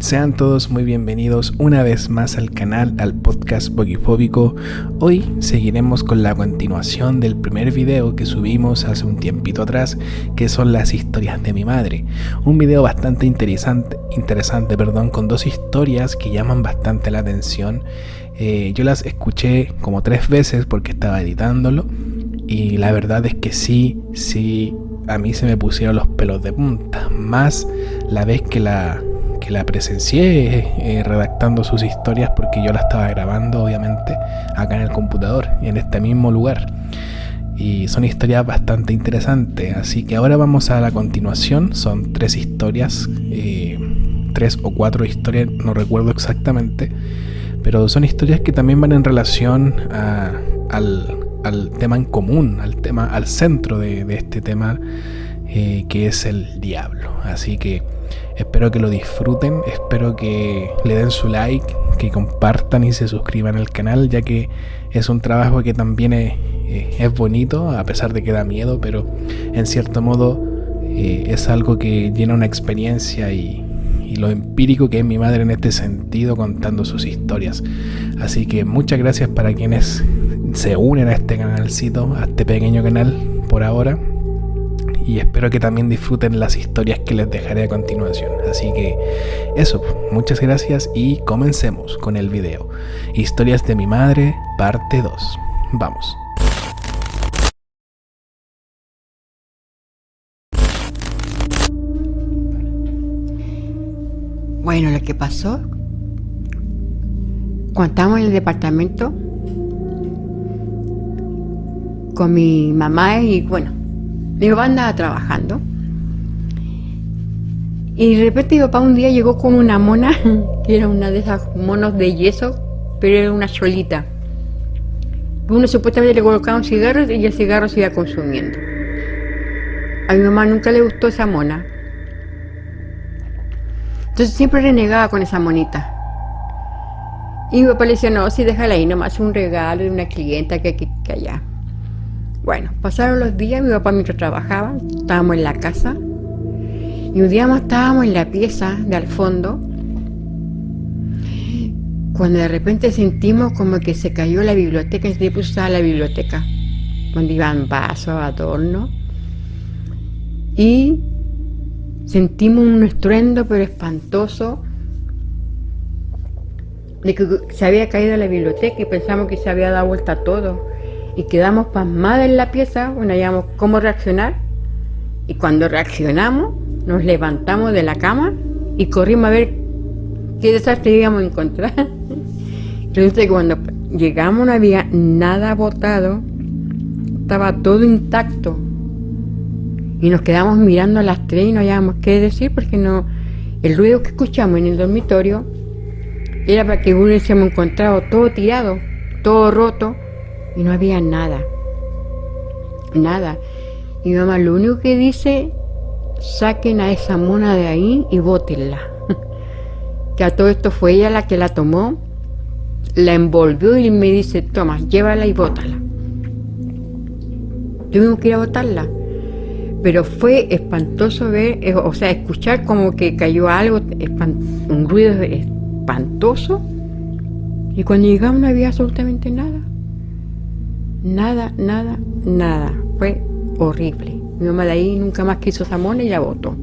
Sean todos muy bienvenidos una vez más al canal, al podcast Bogifóbico. Hoy seguiremos con la continuación del primer video que subimos hace un tiempito atrás, que son las historias de mi madre. Un video bastante interesante, con dos historias que llaman bastante la atención. Yo las escuché como 3 veces porque estaba editándolo y la verdad es que sí, a mí se me pusieron los pelos de punta, más la vez que la presencié redactando sus historias, porque yo la estaba grabando obviamente acá en el computador, en este mismo lugar, y son historias bastante interesantes. Así que ahora vamos a la continuación. Son 3 historias, 3 o 4 historias, no recuerdo exactamente, pero son historias que también van en relación al tema en común, al centro de este tema, que es el diablo. Así que espero que lo disfruten, espero que le den su like, que compartan y se suscriban al canal, ya que es un trabajo que también es bonito, a pesar de que da miedo, pero en cierto modo es algo que llena una experiencia y lo empírico que es mi madre en este sentido, contando sus historias. Así que muchas gracias para quienes se unen a este canalcito, a este pequeño canal por ahora, y espero que también disfruten las historias que les dejaré a continuación. Así que eso, muchas gracias y comencemos con el video. Historias de mi madre, parte 2. Vamos. Bueno, lo que pasó cuando estábamos en el departamento con mi mamá, y bueno, mi papá andaba trabajando y de repente mi papá un día llegó con una mona que era una de esas monos de yeso, pero era una cholita. Uno supuestamente le colocaba un cigarro y el cigarro se iba consumiendo. A mi mamá nunca le gustó esa mona, entonces siempre renegaba con esa monita. Y mi papá le decía, no, sí, déjala ahí, nomás es un regalo de una clienta que allá. Bueno, pasaron los días, mi papá mientras trabajaba, estábamos en la casa, y un día más estábamos en la pieza de al fondo, cuando de repente sentimos como que se cayó la biblioteca, y se puso a la biblioteca, donde iban vasos, adornos, y sentimos un estruendo pero espantoso de que se había caído la biblioteca, y pensamos que se había dado vuelta todo y quedamos pasmadas en la pieza. Bueno, sabíamos cómo reaccionar, y cuando reaccionamos nos levantamos de la cama y corrimos a ver qué desastre íbamos a encontrar. Resulta que cuando llegamos no había nada botado, estaba todo intacto. Y nos quedamos mirando a las 3 y no sabíamos qué decir, porque no, el ruido que escuchamos en el dormitorio era para que hubiésemos encontrado todo tirado, todo roto, y no había nada. Y mi mamá lo único que dice, saquen a esa mona de ahí y bótenla. Que a todo esto fue ella la que la tomó, la envolvió y me dice, toma, llévala y bótala. Tuvimos que ir a botarla. Pero fue espantoso ver, escuchar como que cayó algo, un ruido espantoso. Y cuando llegamos no había absolutamente nada. Nada. Fue horrible. Mi mamá de ahí nunca más quiso esa mona y la botó.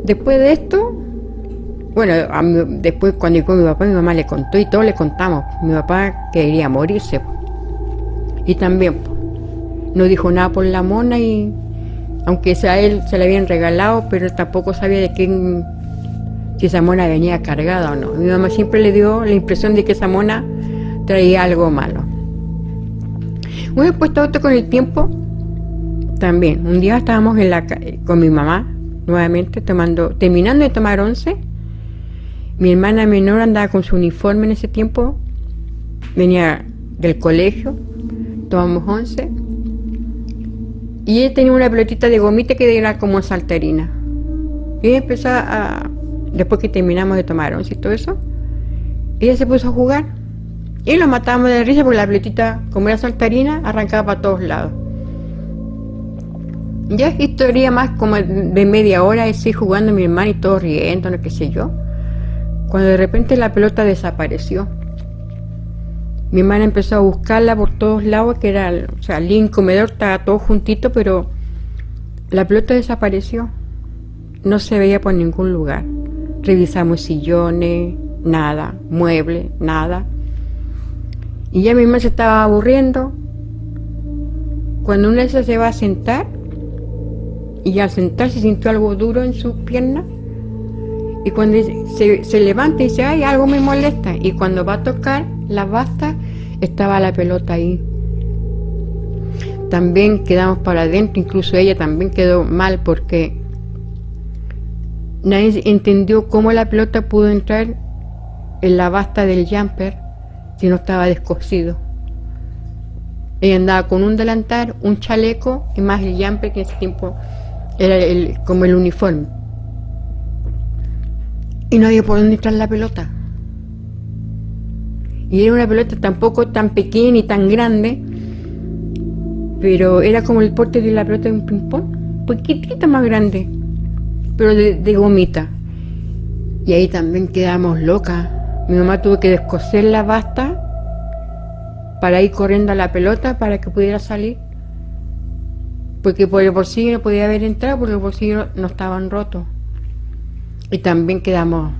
Después de esto, bueno, después cuando llegó mi papá, mi mamá le contó y todos le contamos. Mi papá quería morirse. Y también no dijo nada por la mona, y aunque a él se la habían regalado, pero tampoco sabía de quién, si esa mona venía cargada o no. Mi mamá siempre le dio la impresión de que esa mona traía algo malo. Bueno, pues todo esto con el tiempo, también, un día estábamos con mi mamá, nuevamente, terminando de tomar 11. Mi hermana menor andaba con su uniforme en ese tiempo, venía del colegio, tomamos 11. Y ella tenía una pelotita de gomita que era como saltarina. Y ella empezó después que terminamos de tomar 11 y todo eso, ella se puso a jugar. Y lo matábamos de risa porque la pelotita, como era saltarina, arrancaba para todos lados. Ya es historia más como de media hora, así jugando mi hermano y todos riendo, no qué sé yo. Cuando de repente la pelota desapareció. Mi hermana empezó a buscarla por todos lados, que era, o sea, el living comedor estaba todo juntito, pero la pelota desapareció. No se veía por ningún lugar. Revisamos sillones, nada, muebles, nada. Y ya mi hermana se estaba aburriendo. Cuando una de esas se va a sentar, y al sentarse sintió algo duro en sus piernas. Y cuando se levanta y dice, ay, algo me molesta. Y cuando va a tocar la basta, estaba la pelota ahí. También quedamos para adentro, incluso ella también quedó mal porque nadie entendió cómo la pelota pudo entrar en la basta del jumper si no estaba descosido. Ella andaba con un delantal, un chaleco y más el jumper, que en ese tiempo era como el uniforme. Y no había por dónde entrar la pelota. Y era una pelota tampoco tan pequeña ni tan grande, pero era como el porte de la pelota de un ping-pong, poquitita más grande, pero de gomita. Y ahí también quedamos locas. Mi mamá tuvo que descoser la basta para ir corriendo a la pelota para que pudiera salir, porque por el bolsillo no podía haber entrado, porque los bolsillos no estaban rotos. Y también quedamos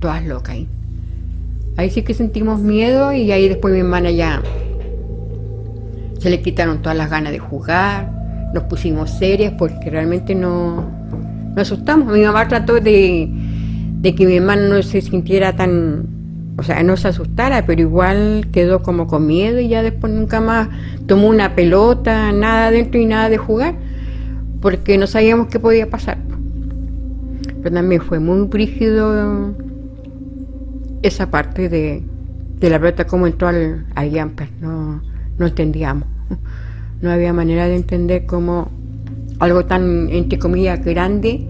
todas locas ahí. Ahí sí que sentimos miedo y ahí después mi hermana ya se le quitaron todas las ganas de jugar, nos pusimos serias porque realmente nos asustamos. Mi mamá trató de que mi hermana no se sintiera tan, o sea, no se asustara, pero igual quedó como con miedo y ya después nunca más tomó una pelota, nada adentro y nada de jugar, porque no sabíamos qué podía pasar. Pero también fue muy brígido esa parte de la pelota, cómo entró al jumper. No entendíamos. No había manera de entender cómo algo tan, entre comillas, grande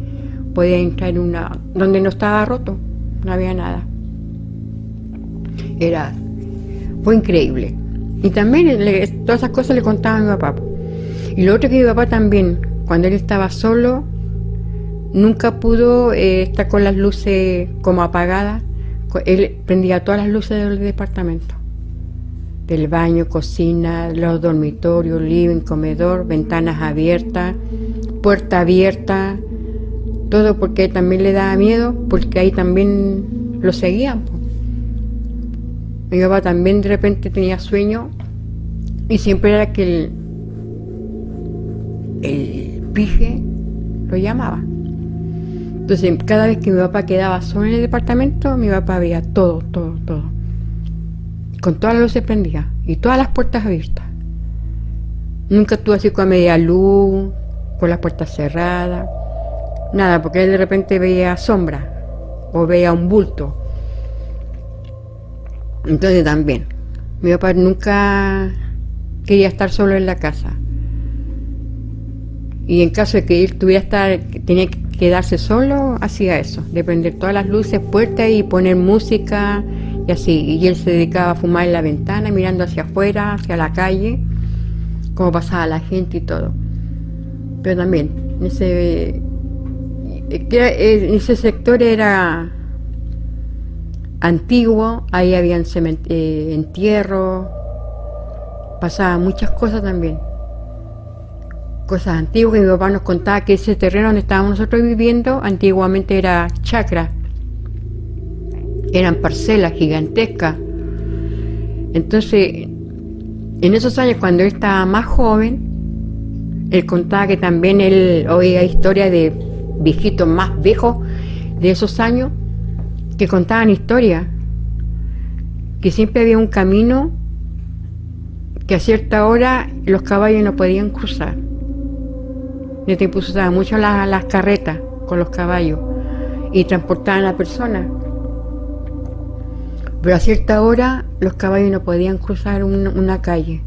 podía entrar en una donde no estaba roto. No había nada. Fue increíble. Y también todas esas cosas le contaba a mi papá. Y lo otro que mi papá también, cuando él estaba solo, nunca pudo estar con las luces como apagadas. Él prendía todas las luces del departamento, del baño, cocina, los dormitorios, living, comedor, ventanas abiertas, puerta abierta, todo porque también le daba miedo, porque ahí también lo seguían. Mi papá también de repente tenía sueño y siempre era que el pije lo llamaba. Entonces, cada vez que mi papá quedaba solo en el departamento, mi papá veía todo, con todas las luces prendidas y todas las puertas abiertas. Nunca estuvo así con media luz, con las puertas cerradas, nada, porque él de repente veía sombra o veía un bulto. Entonces también, mi papá nunca quería estar solo en la casa. Y en caso de que él tenía que quedarse solo, hacía eso, de prender todas las luces, puertas y poner música y así. Y él se dedicaba a fumar en la ventana, mirando hacia afuera, hacia la calle, cómo pasaba la gente y todo. Pero también, en ese sector era antiguo, ahí habían entierros, pasaban muchas cosas también. Cosas antiguas, y mi papá nos contaba que ese terreno donde estábamos nosotros viviendo antiguamente era chacra, eran parcelas gigantescas. Entonces, en esos años, cuando él estaba más joven, él contaba que también él oía historias de viejitos más viejos de esos años que contaban historias, que siempre había un camino que a cierta hora los caballos no podían cruzar. En ese tiempo se usaban mucho las carretas con los caballos y transportaban a personas. Pero a cierta hora los caballos no podían cruzar una calle,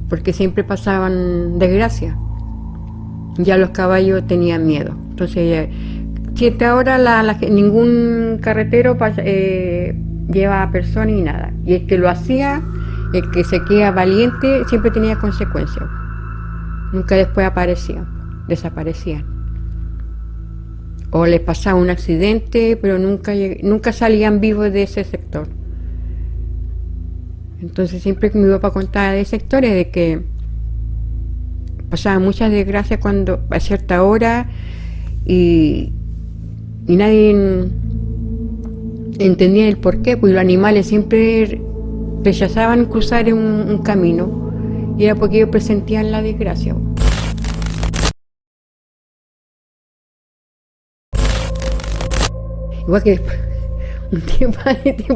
porque siempre pasaban desgracia. Ya los caballos tenían miedo. Entonces, cierta hora ningún carretero lleva a personas y nada. Y el que lo hacía, el que se queda valiente, siempre tenía consecuencias. nunca después aparecían, desaparecían. O les pasaba un accidente, pero nunca salían vivos de ese sector. Entonces siempre que mi papá contaba de esa historia, de que pasaban muchas desgracias cuando a cierta hora y nadie entendía el porqué, pues los animales siempre rechazaban cruzar un camino y era porque ellos presentían la desgracia. Igual que después, un tiempo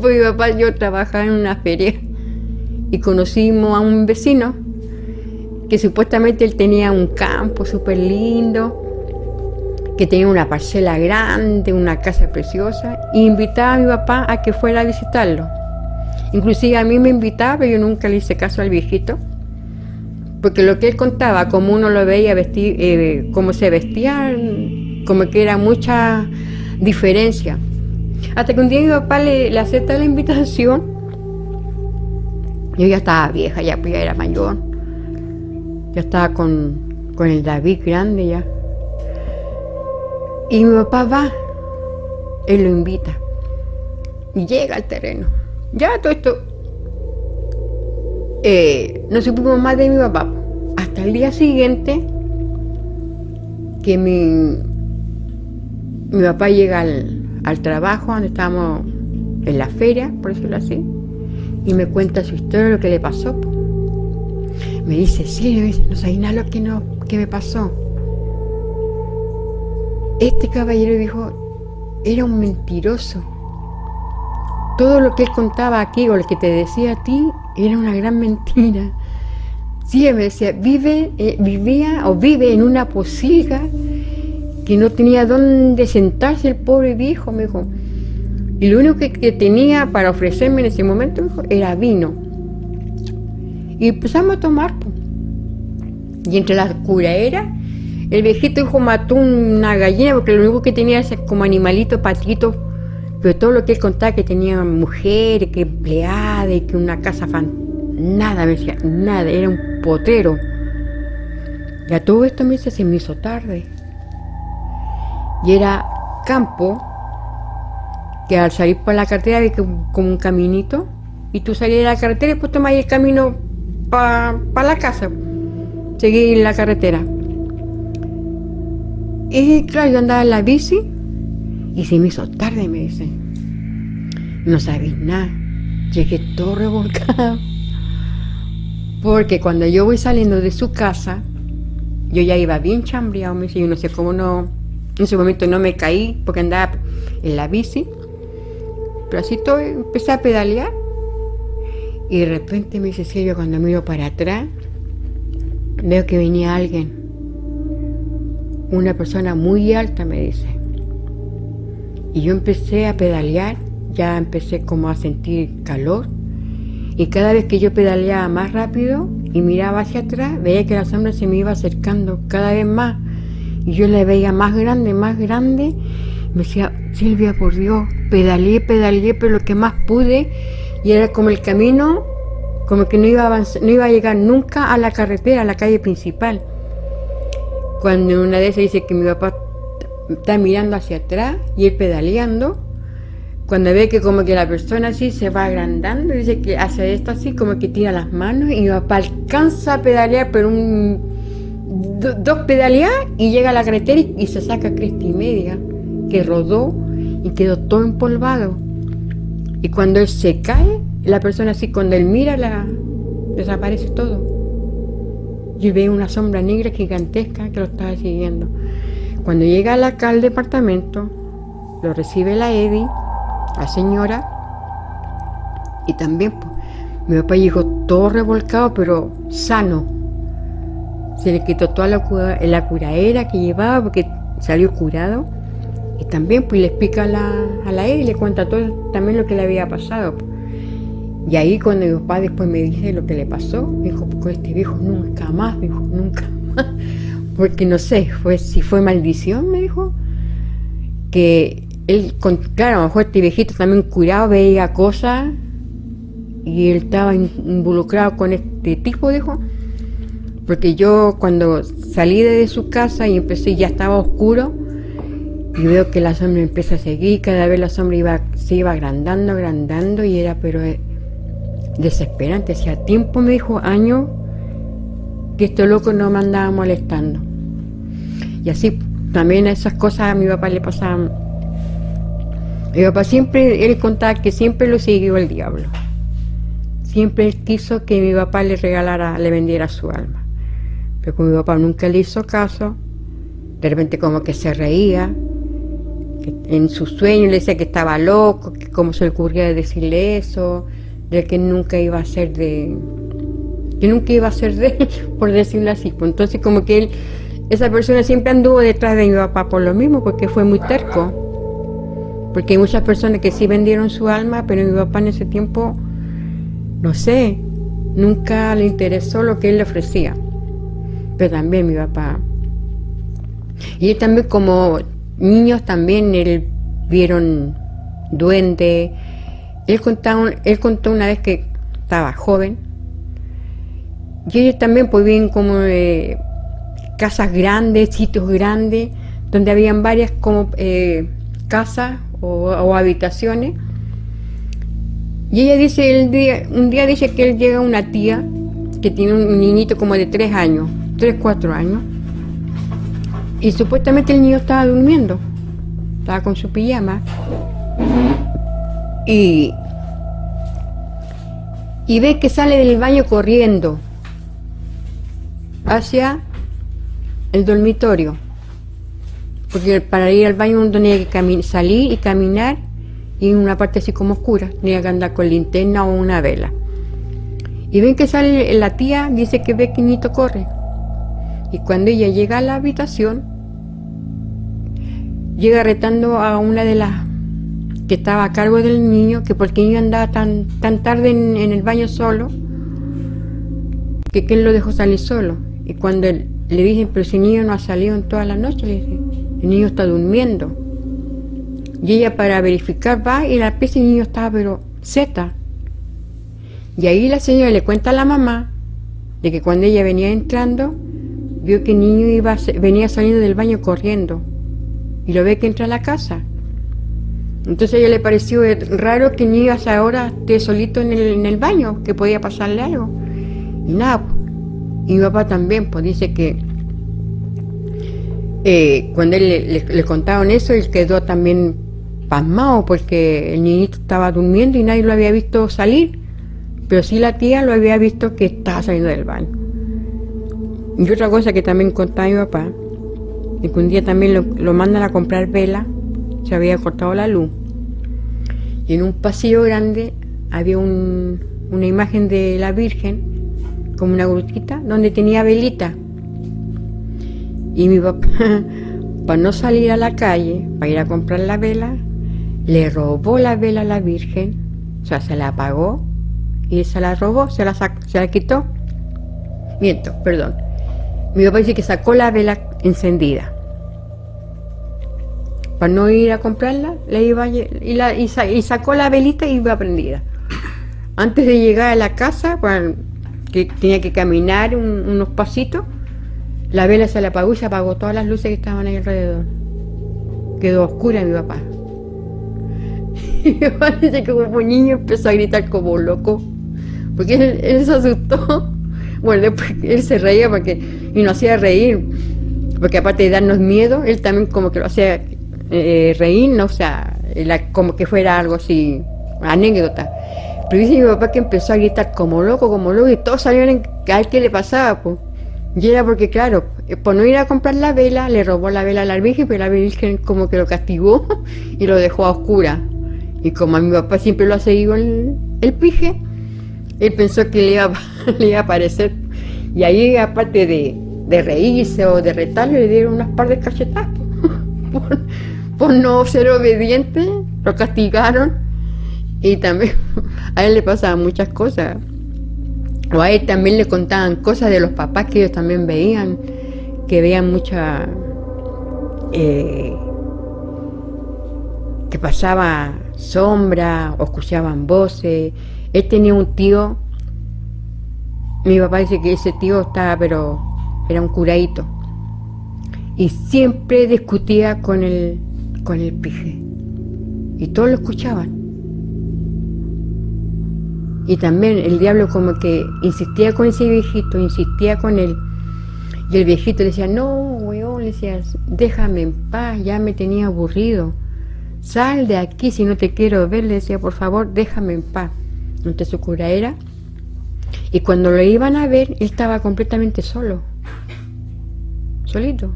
mi papá y yo trabajaba en una feria y conocimos a un vecino que supuestamente él tenía un campo súper lindo, que tenía una parcela grande, una casa preciosa, e invitaba a mi papá a que fuera a visitarlo. Inclusive a mí me invitaba, pero yo nunca le hice caso al viejito, porque lo que él contaba, como uno lo veía vestir, cómo se vestía, como que era mucha diferencia. Hasta que un día mi papá le acepta la invitación. Yo ya estaba vieja, ya era mayor. Ya estaba con el David grande ya. Y mi papá va, él lo invita. Y llega al terreno. Ya todo esto, no supimos más de mi papá. Hasta el día siguiente, que mi papá llega al trabajo, donde estábamos en la feria, por decirlo así, y me cuenta su historia, lo que le pasó. Me dice, sí, no sabía nada lo que me pasó. Este caballero dijo, era un mentiroso. Todo lo que él contaba aquí, o lo que te decía a ti, era una gran mentira. Sí, me decía, vive en una posilga que no tenía dónde sentarse el pobre viejo, me dijo. Y lo único que tenía para ofrecerme en ese momento, me dijo, era vino. Y empezamos a tomar. Y entre las curaderas, el viejito dijo, mató una gallina, porque lo único que tenía era como animalito, patito. Pero todo lo que él contaba, que tenía mujer, que empleada, y que una casa nada, me decía, nada, era un potrero. Y a todo esto me dice, se me hizo tarde. Y era campo, que al salir por la carretera había como un caminito, y tú salías de la carretera y pues tomás el camino para la casa, seguí la carretera. Y claro, yo andaba en la bici y se me hizo tarde, me dice. No sabía nada, llegué todo revolcado. Porque cuando yo voy saliendo de su casa, yo ya iba bien chambreado, me dice, yo no sé cómo no, en ese momento no me caí porque andaba en la bici. Pero así todo, empecé a pedalear y de repente me dice Silvia, cuando miro para atrás, veo que venía alguien, una persona muy alta, me dice. Y yo empecé a pedalear, ya empecé como a sentir calor, y cada vez que yo pedaleaba más rápido y miraba hacia atrás, veía que la sombra se me iba acercando cada vez más, y yo la veía más grande, me decía, Silvia, por Dios, pedaleé, pero lo que más pude, y era como el camino, como que no iba a llegar nunca a la carretera, a la calle principal. Cuando una de esas dice que mi papá está mirando hacia atrás y él pedaleando, cuando ve que como que la persona así se va agrandando, dice que hace esto así, como que tira las manos, y mi papá alcanza a pedalear, pero dos pedaleadas, y llega a la carretera y se saca cresta y media, que rodó y quedó todo empolvado. Y cuando él se cae, la persona así, cuando él mira, desaparece todo. Y ve una sombra negra gigantesca que lo estaba siguiendo. Cuando llega acá al departamento, lo recibe la Eddie, la señora, y también pues, mi papá llegó todo revolcado, pero sano. Se le quitó toda la curadera que llevaba, porque salió curado. Y también pues le explica a la Eddie, le cuenta todo también lo que le había pasado. Y ahí cuando mi papá después me dice lo que le pasó, me dijo, con este viejo nunca más, me dijo, nunca más. Porque no sé, si fue maldición, me dijo, que él, claro, a lo mejor este viejito también curado, veía cosas, y él estaba involucrado con este tipo, dijo, Porque yo cuando salí de su casa y empecé, ya estaba oscuro, y veo que la sombra empieza a seguir, cada vez la sombra se iba agrandando, y era pero desesperante. Hacía tiempo, me dijo, años, que este loco no me andaba molestando. Y así también esas cosas a mi papá le pasaban. Mi papá siempre, él contaba que siempre lo siguió el diablo. Siempre él quiso que mi papá le vendiera su alma. Pero como mi papá nunca le hizo caso, de repente como que se reía, que en sus sueños le decía que estaba loco, que cómo se le ocurría decirle eso, de que nunca iba a ser de él, por decirlo así. Pues entonces como que esa persona siempre anduvo detrás de mi papá por lo mismo, porque fue muy terco. Porque hay muchas personas que sí vendieron su alma, pero mi papá en ese tiempo, no sé, nunca le interesó lo que él le ofrecía. Pero también mi papá, y él también, como niños también, él vieron duendes. Él contó una vez que estaba joven, y ellos también pues viven como casas grandes, sitios grandes, donde habían varias como casas o habitaciones. Y ella dice, un día dice que él llega a una tía que tiene un niñito como de 3 años, 3, 4 años, y supuestamente el niño estaba durmiendo, estaba con su pijama, y ve que sale del baño corriendo hacia el dormitorio, porque para ir al baño uno tenía que salir y caminar, y en una parte así como oscura, tenía que andar con linterna o una vela. Y ven que sale la tía, dice que ve que el niñito corre. Y cuando ella llega a la habitación, llega retando a una de las que estaba a cargo del niño, que porque el niño andaba tan tarde en el baño solo, que él lo dejó salir solo. Y cuando le dije, pero si el niño no ha salido en toda la noche, le dije, el niño está durmiendo. Y ella, para verificar, va y la pieza, el niño estaba pero zeta. Y ahí la señora le cuenta a la mamá de que cuando ella venía entrando, vio que el niño venía saliendo del baño corriendo, y lo ve que entra a la casa. Entonces a ella le pareció raro que el niño hasta ahora esté solito en el baño, que podía pasarle algo. Y nada, y mi papá también, pues dice que cuando él le contaron eso, él quedó también pasmado, porque el niñito estaba durmiendo y nadie lo había visto salir, pero sí la tía lo había visto que estaba saliendo del baño. Y otra cosa que también contaba mi papá, es que un día también lo mandan a comprar vela, se había cortado la luz, y en un pasillo grande había una imagen de la Virgen, como una grutita, donde tenía velita. Y mi papá, para no salir a la calle, para ir a comprar la vela, le robó la vela a la Virgen, o sea, se la apagó y se la robó, se la quitó. Miento, perdón. Mi papá dice que sacó la vela encendida. Para no ir a comprarla, y sacó la velita y iba prendida. Antes de llegar a la casa, que tenía que caminar unos pasitos, la vela se le apagó y se apagó todas las luces que estaban ahí alrededor. Quedó oscura mi papá. Y mi papá dice que como niño empezó a gritar como loco, porque él se asustó. Bueno, después él se reía y nos hacía reír, porque aparte de darnos miedo, él también como que lo hacía reír, ¿no? O sea, como que fuera algo así, anécdota. Pero dice mi papá que empezó a gritar como loco, y todos salieron a ver qué le pasaba, pues. Y era porque, claro, por no ir a comprar la vela, le robó la vela a la Virgen, pero la Virgen como que lo castigó y lo dejó a oscura. Y como a mi papá siempre lo ha seguido el pije, él pensó que le iba a aparecer. Y ahí, aparte de reírse o de retarle, le dieron unas par de cachetadas. Por no ser obediente, lo castigaron. Y también a él le pasaban muchas cosas. O a él también le contaban cosas de los papás que ellos también veían, que veían mucha... que pasaba sombra o escuchaban voces. Él tenía un tío Mi papá dice que ese tío estaba, pero era un curadito. Y siempre discutía con el pije. Y todos lo escuchaban. Y también el diablo como que insistía con ese viejito, insistía con él. Y el viejito le decía, no, weón, le decía, déjame en paz, ya me tenía aburrido. Sal de aquí si no te quiero ver, le decía, por favor, déjame en paz. Entonces su cura era. Y cuando lo iban a ver, él estaba completamente solo. Solito.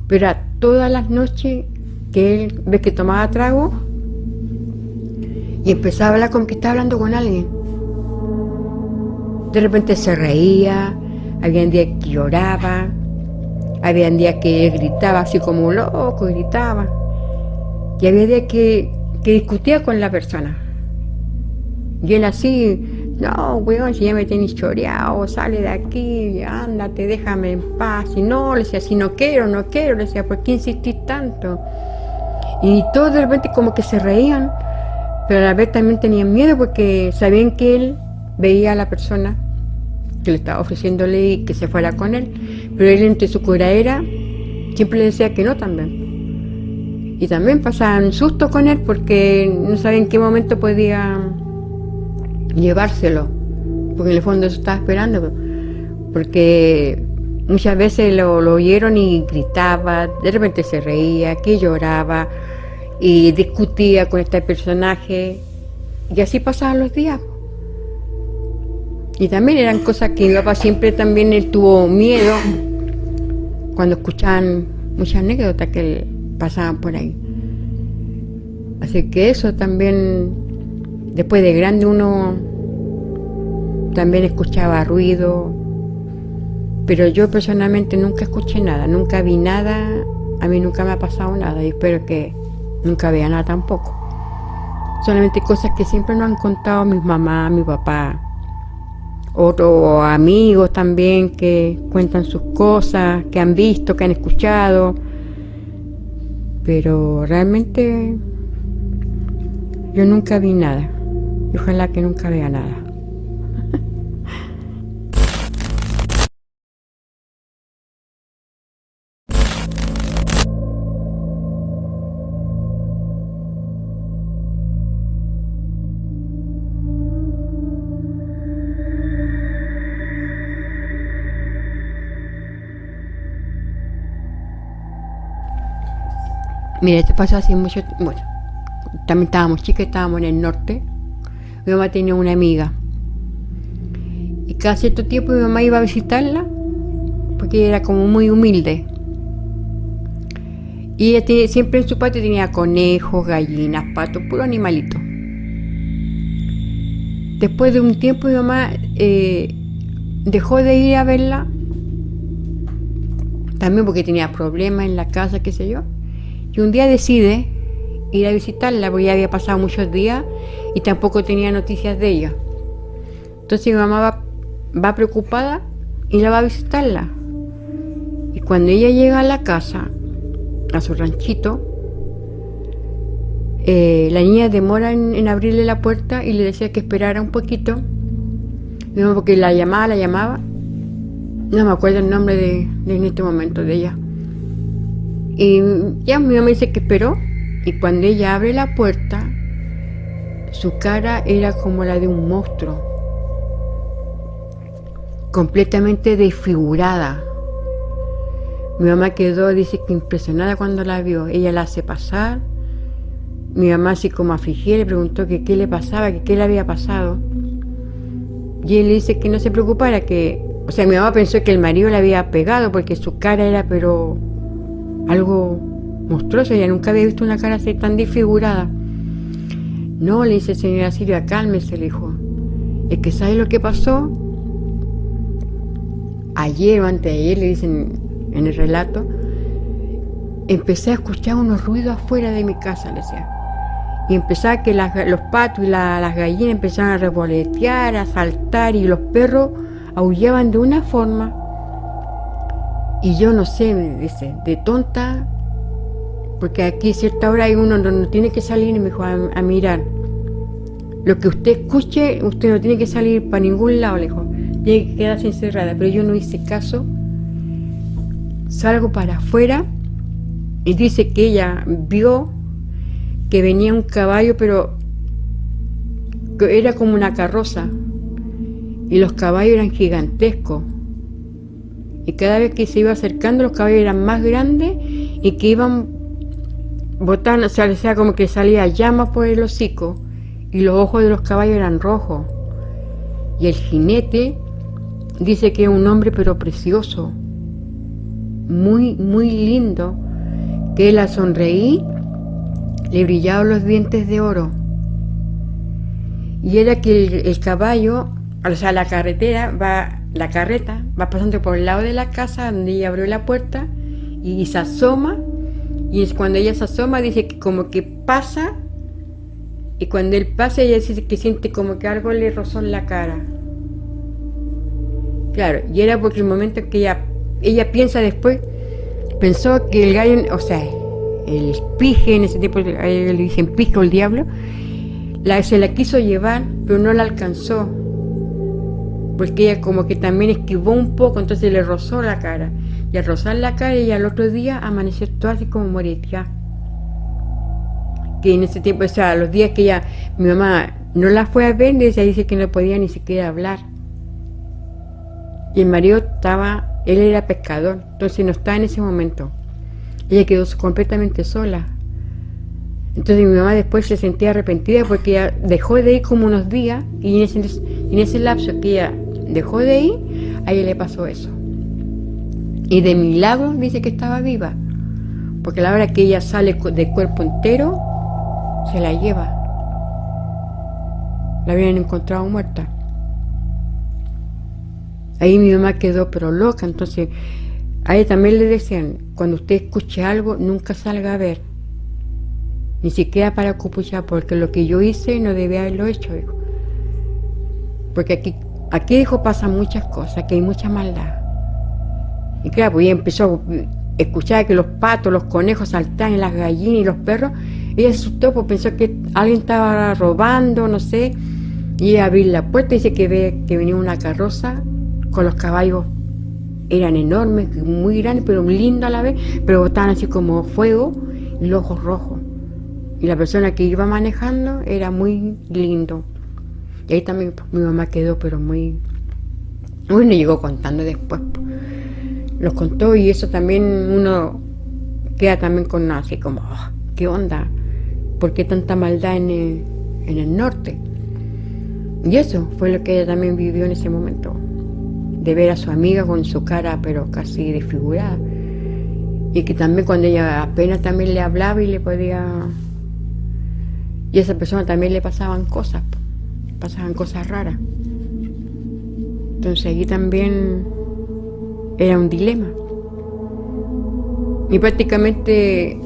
Pero a todas las noches que él ve que tomaba trago y empezaba a hablar como que estaba hablando con alguien. De repente se reía, había días que lloraba, había días que gritaba así como un loco, gritaba. Y había días que discutía con la persona. Y él así, no, weón, si ya me tenés choreado, sale de aquí, ándate, déjame en paz. Y no, le decía, si no quiero, le decía, ¿por qué insistís tanto? Y todos de repente como que se reían, pero a la vez también tenían miedo porque sabían que él veía a la persona que le estaba ofreciéndole que se fuera con él, pero él entre su curaera siempre le decía que no también. Y también pasaban susto con él porque no sabían en qué momento podía llevárselo, porque en el fondo eso estaba esperando, porque muchas veces lo oyeron y gritaba, de repente se reía, que lloraba y discutía con este personaje, y así pasaban los días. Y también eran cosas que mi papá siempre también él tuvo miedo cuando escuchaban muchas anécdotas que pasaban por ahí. Así que eso también, después de grande uno también escuchaba ruido, pero yo personalmente nunca escuché nada, nunca vi nada, a mí nunca me ha pasado nada y espero que nunca vea nada tampoco. Solamente cosas que siempre nos han contado mis mamás, mi papá, otros amigos también que cuentan sus cosas, que han visto, que han escuchado, pero realmente yo nunca vi nada y ojalá que nunca vea nada. Mira, esto pasó hace mucho tiempo. Bueno, también estábamos chicas, estábamos en el norte. Mi mamá tenía una amiga. Y cada cierto tiempo mi mamá iba a visitarla, porque ella era como muy humilde. Y ella siempre en su patio tenía conejos, gallinas, patos, puro animalito. Después de un tiempo mi mamá dejó de ir a verla, también porque tenía problemas en la casa, qué sé yo. Y un día decide ir a visitarla, porque ya había pasado muchos días y tampoco tenía noticias de ella. Entonces mi mamá va preocupada y la va a visitarla. Y cuando ella llega a la casa, a su ranchito, la niña demora en abrirle la puerta y le decía que esperara un poquito. Mi mamá, porque la llamaba, no me acuerdo el nombre de en este momento de ella. Y ya mi mamá dice que esperó, y cuando ella abre la puerta, su cara era como la de un monstruo, completamente desfigurada. Mi mamá quedó, dice que impresionada cuando la vio. Ella la hace pasar, mi mamá así como afligida le preguntó que qué le pasaba, que qué le había pasado, y él le dice que no se preocupara, que, o sea, mi mamá pensó que el marido le había pegado porque su cara era pero algo monstruoso, ella nunca había visto una cara así tan desfigurada. No, le dice, señora Silvia, cálmese, le dijo. Es que ¿sabe lo que pasó? Ayer o antes de ayer, le dicen en el relato, empecé a escuchar unos ruidos afuera de mi casa, le decía. Y empezaba que los patos y las gallinas empezaban a revolotear, a saltar, y los perros aullaban de una forma. Y yo no sé, me dice, de tonta, porque aquí a cierta hora hay uno no tiene que salir, y me dijo, a mirar. Lo que usted escuche, usted no tiene que salir para ningún lado, le dijo. y hay que quedarse encerrada. Pero yo no hice caso. Salgo para afuera y dice que ella vio que venía un caballo, pero que era como una carroza. Y los caballos eran gigantescos. Y cada vez que se iba acercando, los caballos eran más grandes y que iban botando, o sea, como que salía llamas por el hocico. Y los ojos de los caballos eran rojos. Y el jinete dice que es un hombre pero precioso, muy, muy lindo, que él al sonreír le brillaban los dientes de oro. Y era que el caballo, o sea, la carreta va pasando por el lado de la casa donde ella abrió la puerta y se asoma. Y es cuando ella se asoma, dice que como que pasa. Y cuando él pasa, ella dice que siente como que algo le rozó en la cara. Claro, y era porque el momento en que ella piensa después, pensó que el gallo, o sea, el pije, en ese tiempo le dicen pije o el diablo, se la quiso llevar, pero no la alcanzó. Porque ella como que también esquivó un poco, entonces le rozó la cara. Y al rozar la cara, ella al otro día amaneció todo así como moreteada. Que en ese tiempo, o sea, los días que mi mamá no la fue a ver, ella dice que no podía ni siquiera hablar. Y el marido él era pescador, entonces no estaba en ese momento. Ella quedó completamente sola. Entonces mi mamá después se sentía arrepentida porque ella dejó de ir como unos días y en ese lapso que ella dejó de ir, a ella le pasó eso. Y de milagro dice que estaba viva, porque a la hora que ella sale de cuerpo entero, se la lleva. La habían encontrado muerta. Ahí mi mamá quedó pero loca, entonces a ella también le decían, cuando usted escuche algo, nunca salga a ver, ni siquiera para cupuchar, porque lo que yo hice no debía haberlo hecho, dijo. Porque aquí dijo, pasan muchas cosas, que hay mucha maldad. Y claro, pues ella empezó a escuchar que los patos, los conejos saltaban, y las gallinas y los perros. Ella se asustó, pues pensó que alguien estaba robando, no sé. Y ella abrió la puerta y dice que ve que venía una carroza con los caballos. Eran enormes, muy grandes, pero lindos a la vez, pero botaban así como fuego y los ojos rojos. Y la persona que iba manejando era muy lindo. Y ahí también pues, mi mamá quedó, pero muy... Bueno, llegó contando después. Pues. Los contó y eso también uno queda también con así como, oh, ¿qué onda? ¿Por qué tanta maldad en el norte? Y eso fue lo que ella también vivió en ese momento. De ver a su amiga con su cara pero casi desfigurada. Y que también cuando ella apenas también le hablaba y le podía... Y a esa persona también le pasaban cosas raras. Entonces allí también era un dilema. Y prácticamente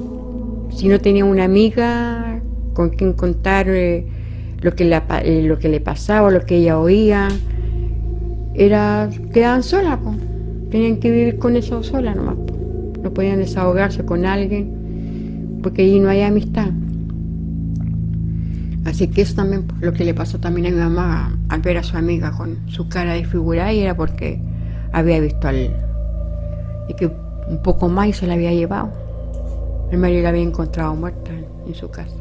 si no tenía una amiga con quien contar lo que le pasaba, lo que ella oía, quedaban solas, po. Tenían que vivir con eso solas nomás, po. No podían desahogarse con alguien porque allí no hay amistad. Así que eso también, lo que le pasó también a mi mamá al ver a su amiga con su cara desfigurada, y era porque había visto y que un poco más y se la había llevado. El marido la había encontrado muerta en su casa.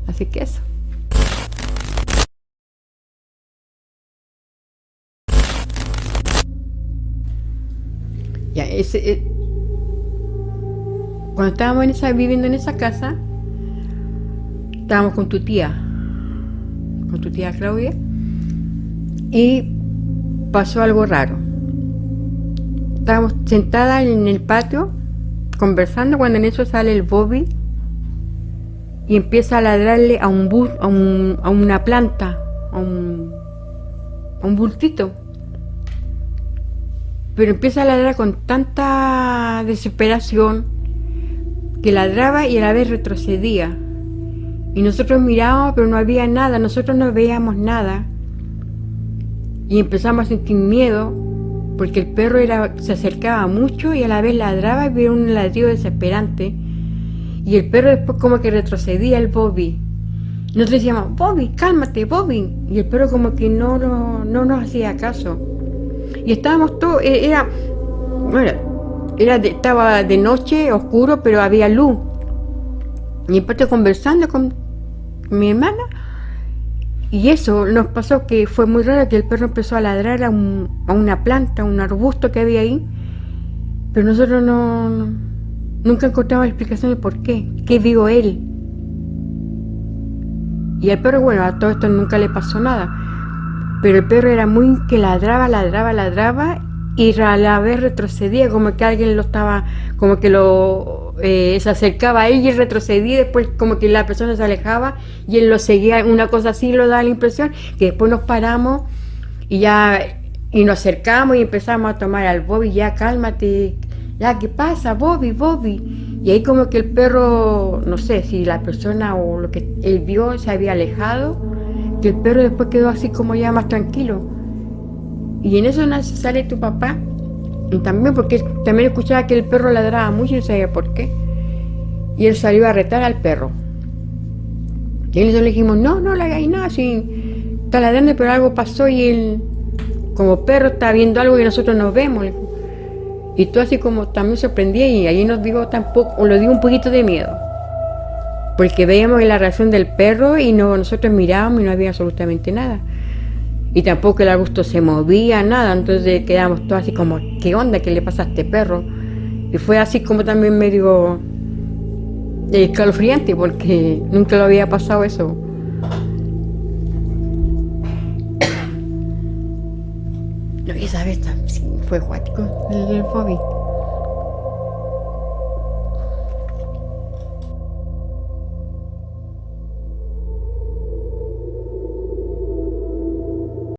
Así que eso. Ya, cuando estábamos viviendo en esa casa, estábamos con tu tía Claudia, y pasó algo raro. Estábamos sentadas en el patio conversando cuando en eso sale el Bobby y empieza a ladrarle a una planta, a un bultito. Pero empieza a ladrar con tanta desesperación que ladraba y a la vez retrocedía. Y nosotros mirábamos, pero no había nada, nosotros no veíamos nada. Y empezamos a sentir miedo, porque el perro se acercaba mucho y a la vez ladraba y veía un ladrido desesperante. Y el perro después como que retrocedía el Bobby. Nosotros decíamos, Bobby, cálmate, Bobby. Y el perro como que no nos hacía caso. Y estábamos todos, estaba de noche, oscuro, pero había luz. Y empecé conversando con mi hermana. Y eso nos pasó, que fue muy raro, que el perro empezó a ladrar a una planta, a un arbusto que había ahí. Pero nosotros nunca encontramos explicación de por qué vio él. Y al perro, bueno, a todo esto nunca le pasó nada. Pero el perro era muy que ladraba, y a la vez retrocedía, como que alguien lo estaba, como que se acercaba a él y retrocedía, y después como que la persona se alejaba y él lo seguía, una cosa así lo da la impresión, que después nos paramos y nos acercamos y empezamos a tomar al Bobby, ya cálmate, ya, ¿qué pasa, Bobby? Y ahí como que el perro, no sé si la persona o lo que él vio se había alejado, que el perro después quedó así como ya más tranquilo. Y en eso sale tu papá, y también porque también escuchaba que el perro ladraba mucho y no sabía por qué. Y él salió a retar al perro. Y nosotros le dijimos, no le hagáis nada, si está ladrando, pero algo pasó y él, como perro, está viendo algo que nosotros no vemos. Y todo así como también sorprendía, y ahí nos dio un poquito de miedo. Porque veíamos la reacción del perro y nosotros mirábamos y no había absolutamente nada. Y tampoco el arbusto se movía, nada. Entonces quedamos todos así como, ¿qué onda? ¿Qué le pasa a este perro? Y fue así como también medio escalofriante, porque nunca lo había pasado eso. No, esa vez sí, fue acuático el Bobby.